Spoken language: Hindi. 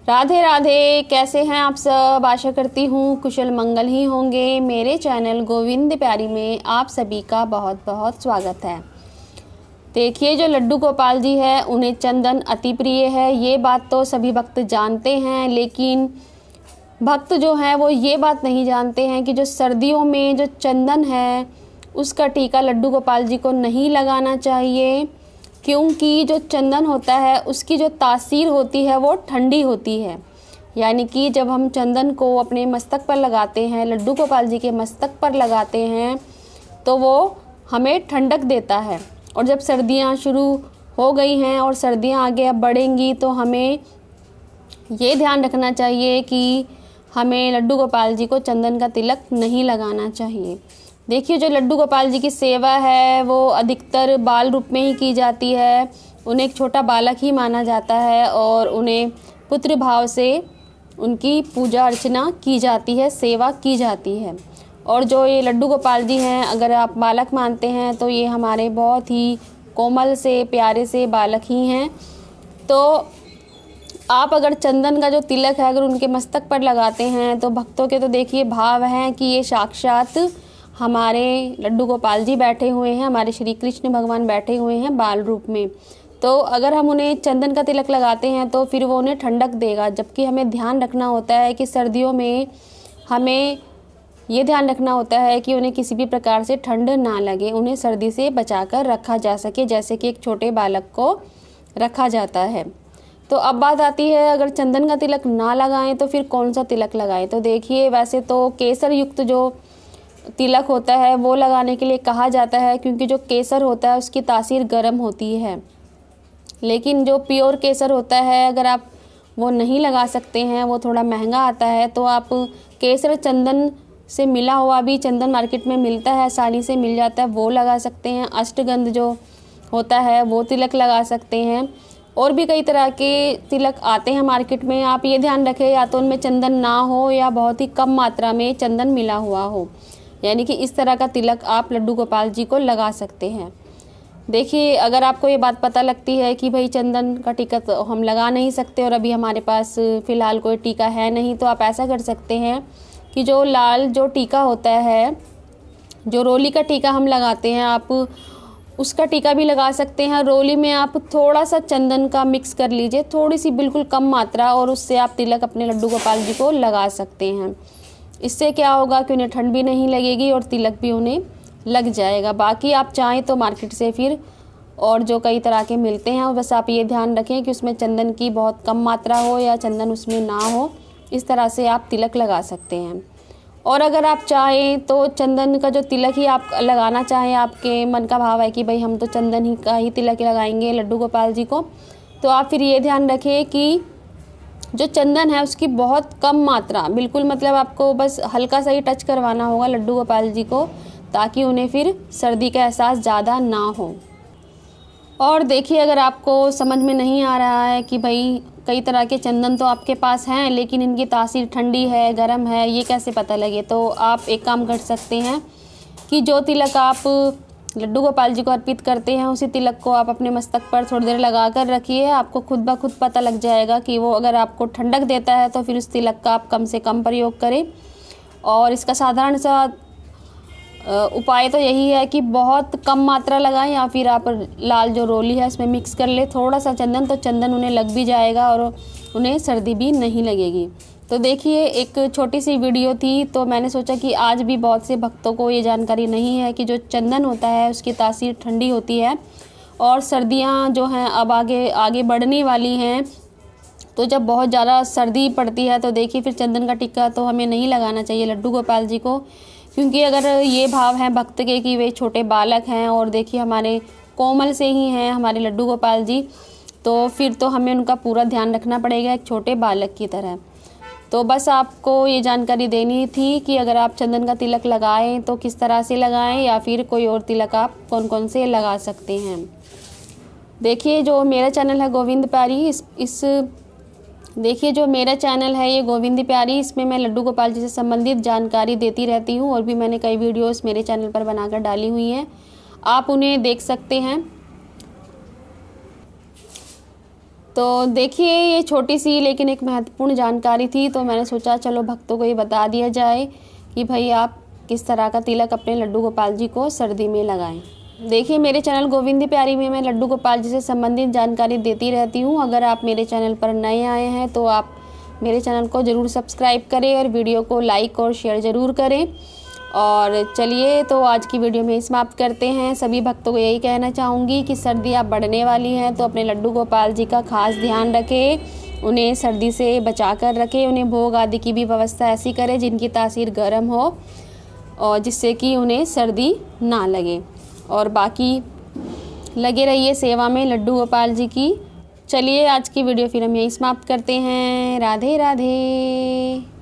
राधे राधे। कैसे हैं आप सब? आशा करती हूँ कुशल मंगल ही होंगे। मेरे चैनल गोविंद प्यारी में आप सभी का बहुत बहुत स्वागत है। देखिए, जो लड्डू गोपाल जी है उन्हें चंदन अति प्रिय है, ये बात तो सभी भक्त जानते हैं। लेकिन भक्त जो हैं वो ये बात नहीं जानते हैं कि जो सर्दियों में जो चंदन है उसका टीका लड्डू गोपाल जी को नहीं लगाना चाहिए, क्योंकि जो चंदन होता है उसकी जो तासीर होती है वो ठंडी होती है। यानी कि जब हम चंदन को अपने मस्तक पर लगाते हैं, लड्डू गोपाल जी के मस्तक पर लगाते हैं, तो वो हमें ठंडक देता है। और जब सर्दियां शुरू हो गई हैं और सर्दियां आगे अब बढ़ेंगी, तो हमें ये ध्यान रखना चाहिए कि हमें लड्डू गोपाल जी को चंदन का तिलक नहीं लगाना चाहिए। देखिए, जो लड्डू गोपाल जी की सेवा है वो अधिकतर बाल रूप में ही की जाती है। उन्हें एक छोटा बालक ही माना जाता है और उन्हें पुत्र भाव से उनकी पूजा अर्चना की जाती है, सेवा की जाती है। और जो ये लड्डू गोपाल जी हैं, अगर आप बालक मानते हैं तो ये हमारे बहुत ही कोमल से प्यारे से बालक ही हैं। तो आप अगर चंदन का जो तिलक है अगर उनके मस्तक पर लगाते हैं तो भक्तों के तो देखिए भाव हैं कि ये साक्षात हमारे लड्डू गोपाल जी बैठे हुए हैं, हमारे श्री कृष्ण भगवान बैठे हुए हैं बाल रूप में। तो अगर हम उन्हें चंदन का तिलक लगाते हैं तो फिर वो उन्हें ठंडक देगा। जबकि हमें ध्यान रखना होता है कि सर्दियों में हमें ये ध्यान रखना होता है कि उन्हें किसी भी प्रकार से ठंड ना लगे, उन्हें सर्दी से बचाकर रखा जा सके, जैसे कि एक छोटे बालक को रखा जाता है। तो अब बात आती है, अगर चंदन का तिलक ना लगाएं तो फिर कौन सा तिलक लगाएं। तो देखिए, वैसे तो केसर युक्त जो तिलक होता है वो लगाने के लिए कहा जाता है, क्योंकि जो केसर होता है उसकी तासीर गर्म होती है। लेकिन जो प्योर केसर होता है अगर आप वो नहीं लगा सकते हैं, वो थोड़ा महंगा आता है, तो आप केसर चंदन से मिला हुआ भी चंदन मार्केट में मिलता है, आसानी से मिल जाता है, वो लगा सकते हैं। अष्टगंध जो होता है वो तिलक लगा सकते हैं। और भी कई तरह के तिलक आते हैं मार्केट में। आप ये ध्यान रखें या तो उनमें चंदन ना हो या बहुत ही कम मात्रा में चंदन मिला हुआ हो। यानी कि इस तरह का तिलक आप लड्डू गोपाल जी को लगा सकते हैं। देखिए, अगर आपको ये बात पता लगती है कि भाई चंदन का टीका तो हम लगा नहीं सकते और अभी हमारे पास फ़िलहाल कोई टीका है नहीं, तो आप ऐसा कर सकते हैं कि जो लाल जो टीका होता है, जो रोली का टीका हम लगाते हैं, आप उसका टीका भी लगा सकते हैं। रोली में आप थोड़ा सा चंदन का मिक्स कर लीजिए, थोड़ी सी बिल्कुल कम मात्रा, और उससे आप तिलक अपने लड्डू गोपाल जी को लगा सकते हैं। इससे क्या होगा कि उन्हें ठंड भी नहीं लगेगी और तिलक भी उन्हें लग जाएगा। बाकी आप चाहें तो मार्केट से फिर और जो कई तरह के मिलते हैं, बस आप ये ध्यान रखें कि उसमें चंदन की बहुत कम मात्रा हो या चंदन उसमें ना हो, इस तरह से आप तिलक लगा सकते हैं। और अगर आप चाहें तो चंदन का जो तिलक ही आप लगाना चाहें, आपके मन का भाव है कि भाई हम तो चंदन ही का ही तिलक लगाएंगे लड्डू गोपाल जी को, तो आप फिर ये ध्यान रखें कि जो चंदन है उसकी बहुत कम मात्रा, बिल्कुल मतलब आपको बस हल्का सा ही टच करवाना होगा लड्डू गोपाल जी को, ताकि उन्हें फिर सर्दी का एहसास ज़्यादा ना हो। और देखिए, अगर आपको समझ में नहीं आ रहा है कि भाई कई तरह के चंदन तो आपके पास हैं लेकिन इनकी तासीर ठंडी है, गर्म है, ये कैसे पता लगे, तो आप एक काम कर सकते हैं कि जो तिलक आप लड्डू गोपाल जी को अर्पित करते हैं उसी तिलक को आप अपने मस्तक पर थोड़ी देर लगा कर रखिए। आपको खुद ब खुद पता लग जाएगा कि वो अगर आपको ठंडक देता है तो फिर उस तिलक का आप कम से कम प्रयोग करें। और इसका साधारण सा उपाय तो यही है कि बहुत कम मात्रा लगाएं, या फिर आप लाल जो रोली है उसमें मिक्स कर ले थोड़ा सा चंदन, तो चंदन उन्हें लग भी जाएगा और उन्हें सर्दी भी नहीं लगेगी। तो देखिए, एक छोटी सी वीडियो थी, तो मैंने सोचा कि आज भी बहुत से भक्तों को ये जानकारी नहीं है कि जो चंदन होता है उसकी तासीर ठंडी होती है और सर्दियाँ जो हैं अब आगे आगे बढ़ने वाली हैं, तो जब बहुत ज़्यादा सर्दी पड़ती है तो देखिए फिर चंदन का टीका तो हमें नहीं लगाना चाहिए लड्डू गोपाल जी को, क्योंकि अगर ये भाव हैं भक्त के कि वे छोटे बालक हैं और देखिए हमारे कोमल से ही हैं हमारे लड्डू गोपाल जी, तो फिर तो हमें उनका पूरा ध्यान रखना पड़ेगा एक छोटे बालक की तरह। तो बस आपको ये जानकारी देनी थी कि अगर आप चंदन का तिलक लगाएं तो किस तरह से लगाएं, या फिर कोई और तिलक आप कौन कौन से लगा सकते हैं। देखिए, जो मेरा चैनल है गोविंद प्यारी, देखिए जो मेरा चैनल है ये गोविंद प्यारी, इसमें मैं लड्डू गोपाल जी से संबंधित जानकारी देती रहती हूँ और भी मैंने कई वीडियोस मेरे चैनल पर बनाकर डाली हुई हैं, आप उन्हें देख सकते हैं। तो देखिए ये छोटी सी लेकिन एक महत्वपूर्ण जानकारी थी, तो मैंने सोचा चलो भक्तों को ये बता दिया जाए कि भाई आप किस तरह का तिलक अपने लड्डू गोपाल जी को सर्दी में लगाएं। देखिए मेरे चैनल गोविंद प्यारी में मैं लड्डू गोपाल जी से संबंधित जानकारी देती रहती हूँ। अगर आप मेरे चैनल पर नए आए हैं तो आप मेरे चैनल को ज़रूर सब्सक्राइब करें और वीडियो को लाइक और शेयर ज़रूर करें। और चलिए तो आज की वीडियो में ही समाप्त करते हैं। सभी भक्तों को यही कहना चाहूँगी कि सर्दियाँ बढ़ने वाली हैं तो अपने लड्डू गोपाल जी का खास ध्यान रखें, उन्हें सर्दी से बचा कर रखें, उन्हें भोग आदि की भी व्यवस्था ऐसी करें जिनकी तासीर गर्म हो और जिससे कि उन्हें सर्दी ना लगे। और बाकी लगे रहिए सेवा में लड्डू गोपाल जी की। चलिए आज की वीडियो फिर हम यही समाप्त करते हैं। राधे राधे।